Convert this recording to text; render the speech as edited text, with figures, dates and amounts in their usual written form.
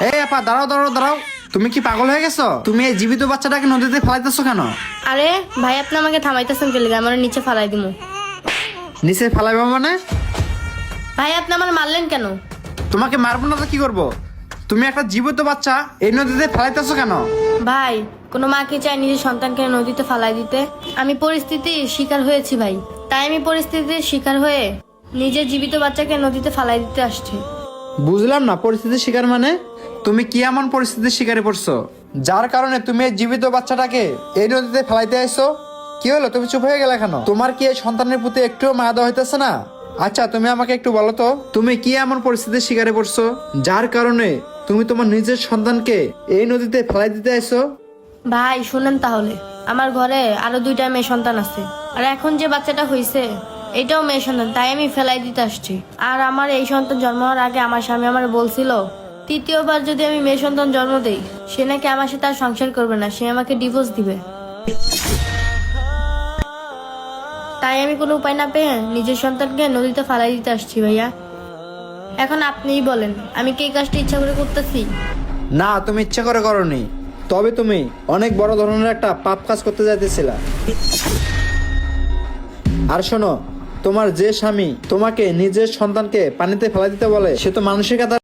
এই আপা, দাঁড়াও দাঁড়াও দাঁড়াও। তুমি কি পাগল হয়ে গেছো? তুমি এই জীবিত বাচ্চাটাকে নদীতে ফেলাইতেছো কেন? আরে ভাই, আপনি আমাকে থামাইতেছেন কে লিগা? আমার নিচে ফালাই দিমু। নিচে ফেলাইবা মানে? ভাই, আপনি আমার মারলেন কেন? তোমাকে মারবো না তো কি করবো? তুমি একটা জীবিত বাচ্চা এই নদীতে ফেলাইতেছো কেন? ভাই, কোনো মা কি চায় নিজের সন্তানকে নদীতে ফালাই দিতে? আমি পরিস্থিতির শিকার হয়েছি ভাই, তাই আমি পরিস্থিতির শিকার হয়ে নিজের জীবিত বাচ্চাকে নদীতে ফালাই দিতে আসছি। বুঝলাম না পরিস্থিতির শিকার মানে? তুমি কি এমন পরিস্থিতির শিকারে পড়ছো যার কারণে তুমি এই জীবিত বাচ্চাটাকে এই নদীতে ফেলাইতে আসছো? কি হলো, তুমি চুপ হয়ে গেলে কেন? তোমার কি এই সন্তানের প্রতি একটুও মায়া দেওয়া হইতেছে না? আচ্ছা, তুমি আমাকে একটু বলো তো, তুমি কি এমন পরিস্থিতির শিকারে পড়ছো যার কারণে তুমি তোমার নিজের সন্তানকে এই নদীতে ফেলাই দিতে আসছো? ভাই শুনেন তাহলে, আমার ঘরে আরো 2টা মেয়ে সন্তান আছে, আর এখন যে বাচ্চাটা হইছে এটাও মেয়ে সন্তান, তাই আমি ফেলাই দিতে আসছি। আর আমার এই সন্তান জন্ম হওয়ার আগে আমার স্বামী আমার বলছিল, তৃতীয়বার যদি আমি মেয়ে সন্তান জন্ম দেই সে নাকি আমার সাথে আর সংসার করবে না, সে আমাকে ডিভোর্স দিবে। তাই আমি কোনো উপায় না পেয়ে নিজের সন্তানকে নদীতে ফালাই দিতে আসছি ভাইয়া। এখন আপনিই বলেন, আমি কি এই কাজটা ইচ্ছা করে করতেছি? না, তুমি ইচ্ছা করে করনি, তবে তুমি অনেক বড় ধরনের একটা পাপ কাজ করতে যাইতেছিলা। আর শোনো, তোমার যে স্বামী তোমাকে নিজের সন্তানকে পানিতে ফেলা দিতে বলে সে তো মানসিকতা